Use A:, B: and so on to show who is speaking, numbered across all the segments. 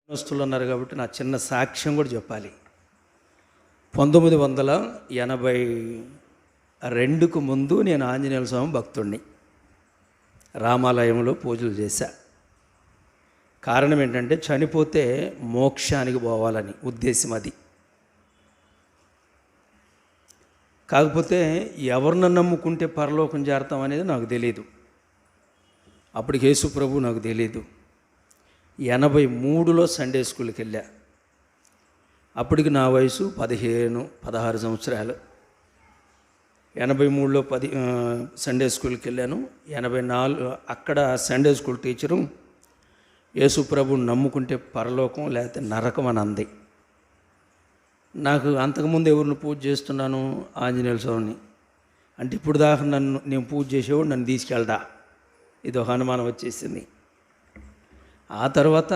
A: వస్తువులు ఉన్నారు కాబట్టి నా చిన్న సాక్ష్యం కూడా చెప్పాలి. 1982కు ముందు నేను ఆంజనేయ స్వామి భక్తుడిని. రామాలయంలో పూజలు చేశా. కారణం ఏంటంటే చనిపోతే మోక్షానికి పోవాలని ఉద్దేశం అది. కాకపోతే ఎవరిని నమ్ముకుంటే పరలోకం చేరతాం అనేది నాకు తెలియదు. అప్పటికి యేసు ప్రభు నాకు తెలియదు. 83లో సండే స్కూల్కి వెళ్ళా. అప్పటికి నా వయసు 16 సంవత్సరాలు. 83లో సండే స్కూల్కి వెళ్ళాను. 84 అక్కడ సండే స్కూల్ టీచరు యేసు ప్రభుని నమ్ముకుంటే పరలోకం లేకపోతే నరకం అని అంది. నాకు అంతకుముందు ఎవరిని పూజ చేస్తున్నాను? ఆంజనేయ స్వామిని. అంటే ఇప్పుడు దాకా నేను పూజ చేసేవాడు నన్ను తీసుకెళ్దా, ఇది ఒక అనుమానం వచ్చేసింది. ఆ తర్వాత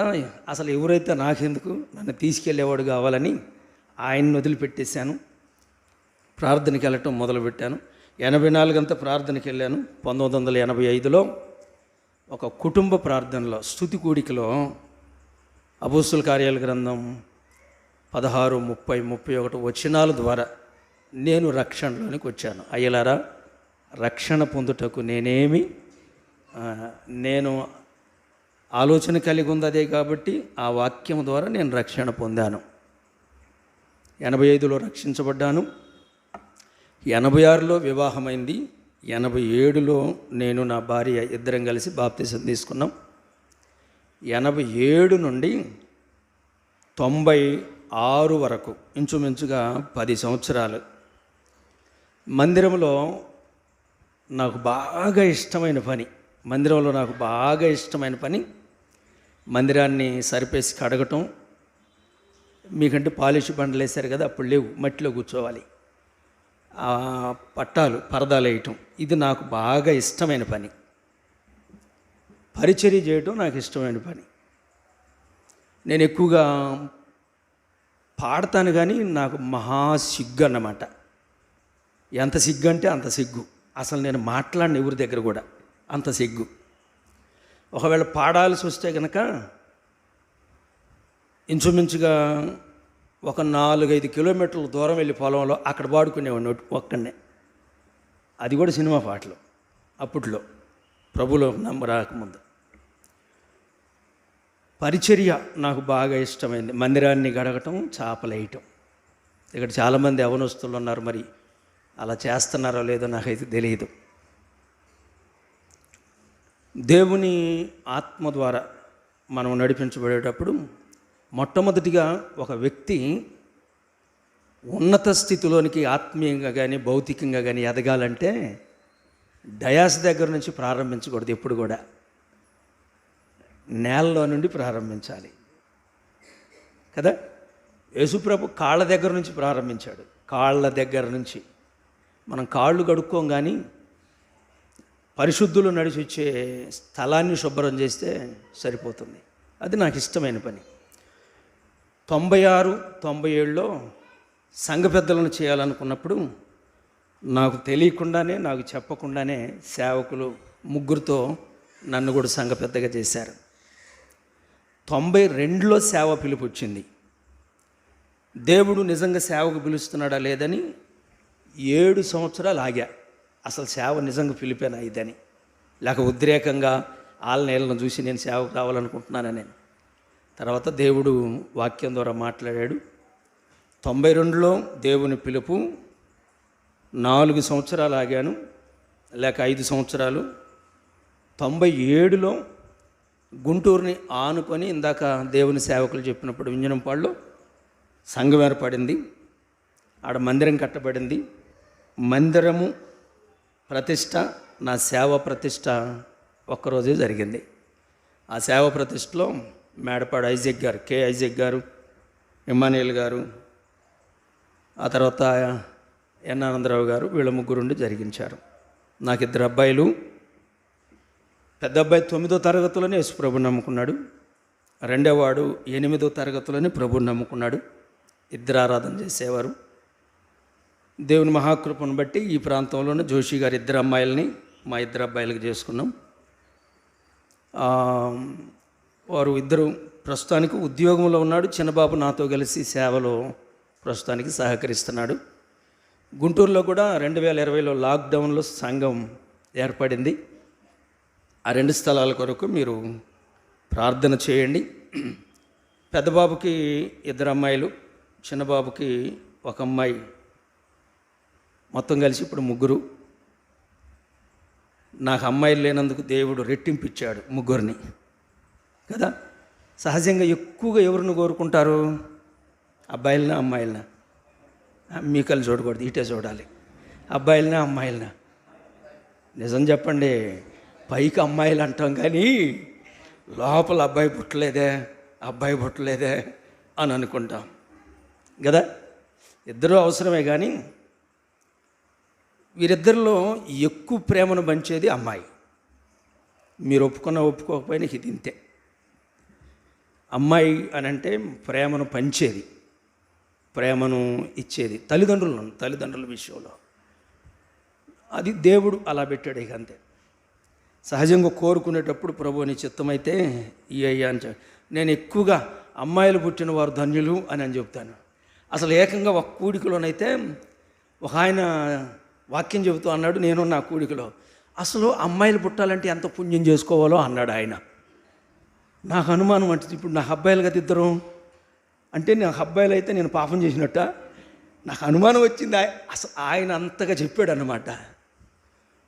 A: అసలు ఎవరైతే నాకెందుకు, నన్ను తీసుకెళ్ళేవాడు కావాలని ఆయన్ని వదిలిపెట్టేశాను. ప్రార్థనకి వెళ్ళటం మొదలుపెట్టాను. 84 అంతా ప్రార్థనకి వెళ్ళాను. 1985లో ఒక కుటుంబ ప్రార్థనలో స్తుతి కూడికలో అపోస్తుల కార్యాల గ్రంథం 16, 30, 31 వచనాల ద్వారా నేను రక్షణలోనికి వచ్చాను. అయ్యలారా, రక్షణ పొందుటకు నేను ఆలోచన కలిగి ఉంది అదే కాబట్టి ఆ వాక్యం ద్వారా నేను రక్షణ పొందాను. 85లో రక్షించబడ్డాను. 86లో వివాహమైంది. 87లో నేను నా భార్య ఇద్దరం కలిసి బాప్తిసం తీసుకున్నాం. 87 నుండి 96 వరకు ఇంచుమించుగా 10 సంవత్సరాలు మందిరంలో నాకు బాగా ఇష్టమైన పని మందిరాన్ని సరిపేసి కడగటం. మీకంటే పాలిష్ బండలు వేశారు కదా, అప్పుడు లేవు, మట్టిలో కూర్చోవాలి. పరదాలు వేయటం ఇది నాకు బాగా ఇష్టమైన పని. పరిచర్య చేయటం నాకు ఇష్టమైన పని. నేను ఎక్కువగా పాడతాను, కానీ నాకు మహా సిగ్గు అన్నమాట. ఎంత సిగ్గు అంటే అంత సిగ్గు. అసలు నేను మాట్లాడిన ఎవరి దగ్గర కూడా అంత సిగ్గు. ఒకవేళ పాడాల్సి వస్తే కనుక ఇంచుమించుగా ఒక 4-5 కిలోమీటర్ల దూరం వెళ్ళి పొలంలో అక్కడ పాడుకునేవాడిని ఒక్కడనే. అది కూడా సినిమా పాటలు. అప్పట్లో ప్రభులో రాకముందు పరిచర్య నాకు బాగా ఇష్టమైంది. మందిరాన్ని గడగటం, చాపలేయటం. ఇక్కడ చాలామంది యవ్వనస్తులు ఉన్నారు, మరి అలా చేస్తున్నారో లేదో నాకైతే తెలియదు. దేవుని ఆత్మ ద్వారా మనం నడిపించబడేటప్పుడు మొట్టమొదటిగా ఒక వ్యక్తి ఉన్నత స్థితిలోనికి ఆత్మీయంగా కానీ భౌతికంగా కానీ ఎదగాలంటే డయాస్ దగ్గర నుంచి ప్రారంభించకూడదు. ఎప్పుడు కూడా నేలలో నుండి ప్రారంభించాలి కదా. యేసుప్రభు కాళ్ళ దగ్గర నుంచి ప్రారంభించాడు. కాళ్ళ దగ్గర నుంచి మనం కాళ్ళు కడుక్కోం, కానీ పరిశుద్ధులు నడిచి వచ్చే స్థలాన్ని శుభ్రం చేస్తే సరిపోతుంది. అది నాకు ఇష్టమైన పని. 96, 97లో సంఘ పెద్దలను చేయాలనుకున్నప్పుడు నాకు తెలియకుండానే, నాకు చెప్పకుండానే సేవకులు 3 నన్ను కూడా సంఘ పెద్దగా చేశారు. 92లో సేవ పిలుపు వచ్చింది. దేవుడు నిజంగా సేవకు పిలుస్తున్నాడా లేదని 7 సంవత్సరాలు ఆగా. అసలు సేవ నిజంగా పిలిపేనా ఇదని, లేక ఉద్రేకంగా ఆళ్ళనేళ్ళను చూసి నేను సేవకు రావాలనుకుంటున్నానని. తర్వాత దేవుడు వాక్యం ద్వారా మాట్లాడాడు. 92లో దేవుని పిలుపు. 4 సంవత్సరాలు ఆగాను, లేక 5 సంవత్సరాలు. 97లో గుంటూరుని ఆనుకొని ఇందాక దేవుని సేవకులు చెప్పినప్పుడు వింజనంపాడులో సంఘం ఏర్పడింది. ఆడ మందిరం కట్టబడింది. మందిరము ప్రతిష్ట, నా సేవ ప్రతిష్ట ఒక్కరోజే జరిగింది. ఆ సేవ ప్రతిష్టలో మేడపాడు ఐజక్ గారు, కే ఐజక్ గారు, ఇమ్మానుయేల్ గారు, ఆ తర్వాత ఎన్ ఆనందరావు గారు, వీళ్ళ 3 జరిగించారు. నాకు 2 అబ్బాయిలు. పెద్ద అబ్బాయి 9వ తరగతిలోనే యేసు ప్రభుని నమ్ముకున్నాడు. రెండోవాడు 8వ తరగతిలోనే ప్రభుని నమ్ముకున్నాడు. 2 ఆరాధన చేసేవారు. దేవుని మహాకృపను బట్టి ఈ ప్రాంతంలోనే జోషి గారు 2 అమ్మాయిలని మా 2 అబ్బాయిలకు చేసుకున్నాం. వారు 2 ప్రస్తుతానికి ఉద్యోగంలో ఉన్నాడు. చిన్నబాబు నాతో కలిసి సేవలో ప్రస్తుతానికి సహకరిస్తున్నాడు. గుంటూరులో కూడా 2020లో లాక్డౌన్లో సంఘం ఏర్పడింది. ఆ 2 స్థలాల కొరకు మీరు ప్రార్థన చేయండి. పెద్దబాబుకి 2 అమ్మాయిలు, చిన్నబాబుకి 1 అమ్మాయి, మొత్తం కలిసి ఇప్పుడు 3. నాకు అమ్మాయిలు లేనందుకు దేవుడు రెట్టింపిచ్చాడు 3 కదా. సహజంగా ఎక్కువగా ఎవరిని కోరుకుంటారు? అబ్బాయిలనా అమ్మాయిలనా? మీకల్ని చూడకూడదు, ఇటే చూడాలి. అబ్బాయిలనా అమ్మాయిలనా? నిజం చెప్పండి. పైకి అమ్మాయిలు అంటాం కానీ లోపల అబ్బాయి పుట్టలేదే అని అనుకుంటాం కదా. ఇద్దరూ అవసరమే, కానీ వీరిద్దరిలో ఎక్కువ ప్రేమను పంచేది అమ్మాయి. మీరు ఒప్పుకోకపోయినా ఇది ఇంతే. అమ్మాయి అని అంటే ప్రేమను పంచేది, ప్రేమను ఇచ్చేది తల్లిదండ్రుల విషయంలో. అది దేవుడు అలా పెట్టాడు. ఇక అంతే. సహజంగా కోరుకునేటప్పుడు ప్రభు నీ చిత్తమైతే అయ్యా అని నేను ఎక్కువగా అమ్మాయిలు పుట్టిన వారు ధన్యులు అని చెప్తాను. అసలు ఏకంగా ఒక కూడికలోనైతే ఒక ఆయన వాక్యం చెబుతూ అన్నాడు, నేను నా కూడికలో, అసలు అమ్మాయిలు పుట్టాలంటే ఎంత పుణ్యం చేసుకోవాలో అన్నాడు ఆయన. నాకు అనుమానం అంటే, ఇప్పుడు నాకు అబ్బాయిలు కదా ఇద్దరు, అంటే నాకు అబ్బాయిలు అయితే నేను పాపం చేసినట్ట నాకు అనుమానం వచ్చింది. అసలు ఆయన అంతగా చెప్పాడు అన్నమాట.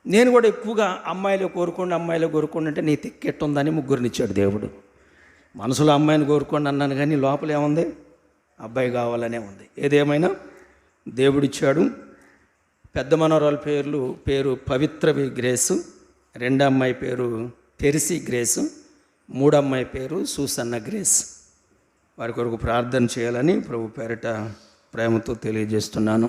A: నేను కూడా ఎక్కువగా అమ్మాయిలు కోరుకోండి అంటే నీ తెక్కెట్టుందని 3 ఇచ్చాడు దేవుడు. మనసులో అమ్మాయిని కోరుకోండి అన్నాను, కానీ లోపల ఏముంది? అబ్బాయి కావాలనే ఉంది. ఏదేమైనా దేవుడిచ్చాడు. పెద్ద మనవరాల పేరు పవిత్రవి గ్రేసు, 2 అమ్మాయి పేరు తెరిసి గ్రేసు, 3 అమ్మాయి పేరు సూసన్న గ్రేస్. వారి కొరకు ప్రార్థన చేయాలని ప్రభు పేరిట ప్రేమతో తెలియజేస్తున్నాను.